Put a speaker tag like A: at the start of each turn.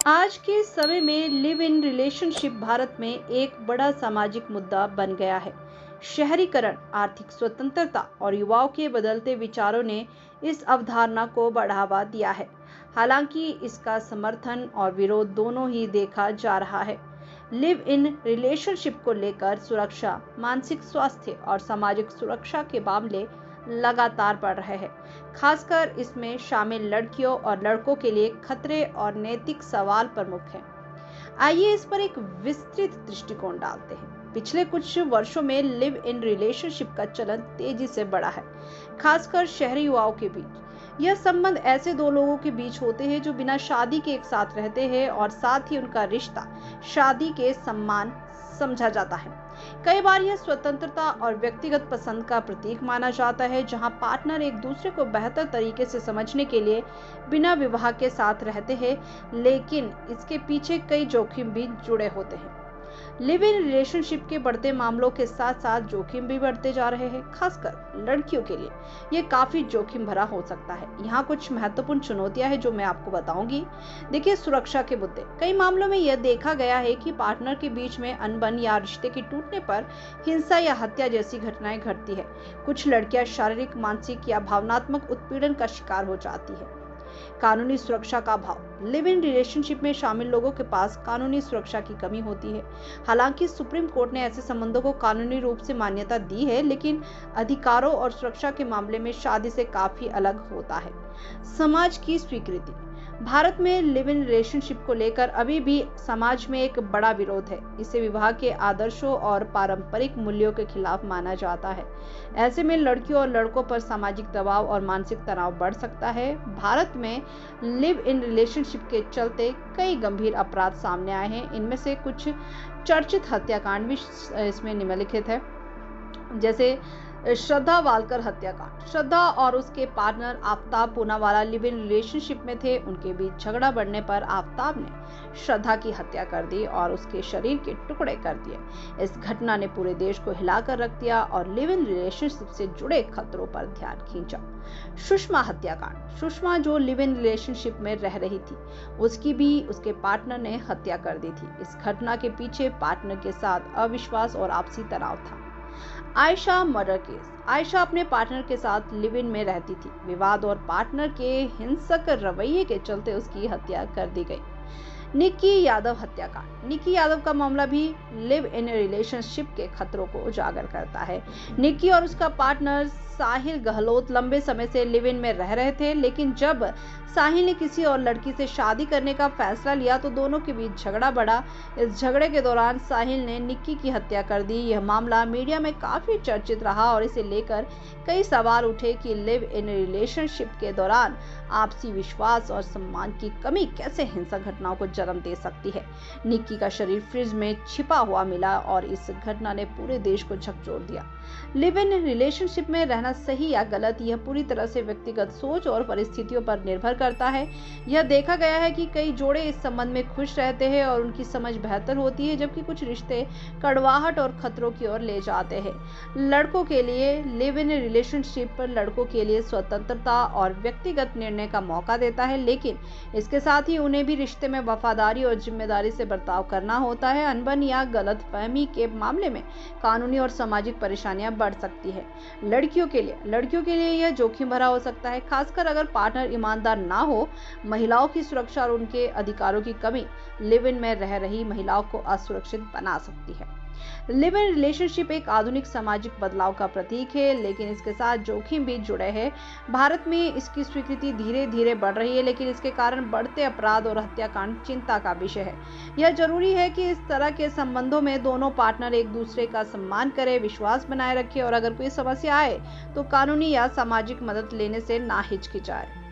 A: आज के समय में लिव इन रिलेशनशिप भारत में एक बड़ा सामाजिक मुद्दा बन गया है। शहरीकरण, आर्थिक स्वतंत्रता और युवाओं के बदलते विचारों ने इस अवधारणा को बढ़ावा दिया है। हालांकि इसका समर्थन और विरोध दोनों ही देखा जा रहा है। लिव इन रिलेशनशिप को लेकर सुरक्षा, मानसिक स्वास्थ्य और सामाजिक सुरक्षा के मामले लगातार बढ़ रहे हैं। खासकर इसमें शामिल लड़कियों और लड़कों के लिए खतरे और नैतिक सवाल प्रमुख हैं। आइए इस पर एक विस्तृत दृष्टिकोण डालते हैं। पिछले कुछ वर्षों में लिव इन रिलेशनशिप का चलन तेजी से बढ़ा है, खासकर शहरी युवाओं के बीच। यह संबंध ऐसे दो लोगों के बीच होते हैं जो बिना शादी के एक साथ रहते हैं और साथ ही उनका रिश्ता शादी के समान समझा जाता है। कई बार यह स्वतंत्रता और व्यक्तिगत पसंद का प्रतीक माना जाता है, जहां पार्टनर एक दूसरे को बेहतर तरीके से समझने के लिए बिना विवाह के साथ रहते हैं, लेकिन इसके पीछे कई जोखिम भी जुड़े होते हैं। लिव इन रिलेशनशिप के बढ़ते मामलों के साथ साथ जोखिम भी बढ़ते जा रहे हैं। खासकर लड़कियों के लिए ये काफी जोखिम भरा हो सकता है। यहाँ कुछ महत्वपूर्ण चुनौतियां हैं जो मैं आपको बताऊंगी। देखिए, सुरक्षा के मुद्दे। कई मामलों में यह देखा गया है कि पार्टनर के बीच में अनबन या रिश्ते के टूटने पर हिंसा या हत्या जैसी घटनाएं घटती है। कुछ लड़कियां शारीरिक, मानसिक या भावनात्मक उत्पीड़न का शिकार हो जाती है। कानूनी सुरक्षा का अभाव। लिव इन रिलेशनशिप में शामिल लोगों के पास कानूनी सुरक्षा की कमी होती है। हालांकि सुप्रीम कोर्ट ने ऐसे संबंधों को कानूनी रूप से मान्यता दी है, लेकिन अधिकारों और सुरक्षा के मामले में शादी से काफी अलग होता है। समाज की स्वीकृति। भारत में लिव इन रिलेशनशिप को लेकर अभी भी समाज में एक बड़ा विरोध है। इसे विवाह के आदर्शों और पारंपरिक मूल्यों के खिलाफ माना जाता है। ऐसे में लड़कियों और लड़कों पर सामाजिक दबाव और मानसिक तनाव बढ़ सकता है। भारत में लिव इन रिलेशनशिप के चलते कई गंभीर अपराध सामने आए हैं। इनमें से कुछ चर्चित हत्याकांड भी इसमें निम्नलिखित है, जैसे श्रद्धा वालकर हत्याकांड। श्रद्धा और उसके partner Aftab Poonawalla live in relationship में थे। उनके बीच झगड़ा बढ़ने पर आफ्ताब ने श्रद्धा की हत्या कर दी और उसके शरीर के टुकड़े कर दिए। इस घटना ने पूरे देश को हिलाकर रख दिया और लिव इन रिलेशनशिप से जुड़े खतरों पर ध्यान खींचा। सुषमा हत्याकांड। सुषमा जो लिव इन रिलेशनशिप में रह रही थी, उसकी भी उसके पार्टनर ने हत्या कर दी थी। इस घटना के पीछे पार्टनर के साथ अविश्वास और आपसी तनाव था। Ayesha murder case. आयशा अपने पार्टनर के साथ लिव इन में रहती थी। विवाद और पार्टनर के हिंसक रवैये के चलते उसकी हत्या कर दी गई। निक्की यादव हत्याकांड। निक्की यादव का मामला भी लिव इन रिलेशनशिप के खतरों को उजागर करता है। निक्की और उसका पार्टनर साहिल गहलोत लंबे समय से लिव इन में रह रहे थे, लेकिन जब साहिल ने किसी और लड़की से शादी करने का फैसला लिया तो दोनों के बीच झगड़ा बढ़ा। इस झगड़े के दौरान साहिल ने निक्की की हत्या कर दी। यह मामला मीडिया में काफी चर्चित रहा और इसे लेकर कई सवाल उठे कि लिव इन रिलेशनशिप के दौरान आपसी विश्वास और सम्मान की कमी कैसे हिंसक घटनाओं को जन्म दे सकती है। निक्की का शरीर फ्रिज में छिपा हुआ मिला और इस घटना ने पूरे देश को झकझोर दिया। लिव इन रिलेशनशिप में रहना सही या गलत, यह पूरी तरह से व्यक्तिगत सोच और परिस्थितियों पर निर्भर करता है। यह देखा गया है कि कई जोड़े इस संबंध में खुश रहते हैं और उनकी समझ बेहतर होती है, जबकि कुछ रिश्ते कड़वाहट और खतरों की ओर ले जाते हैं। लड़कों के लिए लिव इन रिलेशनशिप लड़कों के लिए स्वतंत्रता और व्यक्तिगत निर्णय का मौका देता है, लेकिन इसके साथ ही उन्हें भी रिश्ते में वफादारी और जिम्मेदारी से बर्ताव करना होता है। अनबन या गलतफहमी के मामले में कानूनी और सामाजिक परेशानियां बढ़ सकती है। लड़कियों के लिए यह जोखिम भरा हो सकता है, खासकर अगर पार्टनर ईमानदार ना हो। महिलाओं की सुरक्षा और उनके अधिकारों की कमी लिव इन में रह रही महिलाओं को असुरक्षित बना सकती है। लिव इन रिलेशनशिप एक आधुनिक सामाजिक बदलाव का प्रतीक है, लेकिन इसके साथ जोखिम भी जुड़े हैं। भारत में इसकी स्वीकृति धीरे धीरे बढ़ रही है, लेकिन इसके कारण बढ़ते अपराध और हत्याकांड चिंता का विषय है। यह जरूरी है कि इस तरह के संबंधों में दोनों पार्टनर एक दूसरे का सम्मान करें, विश्वास बनाए रखें और अगर कोई समस्या आए तो कानूनी या सामाजिक मदद लेने से ना हिचकिचाए।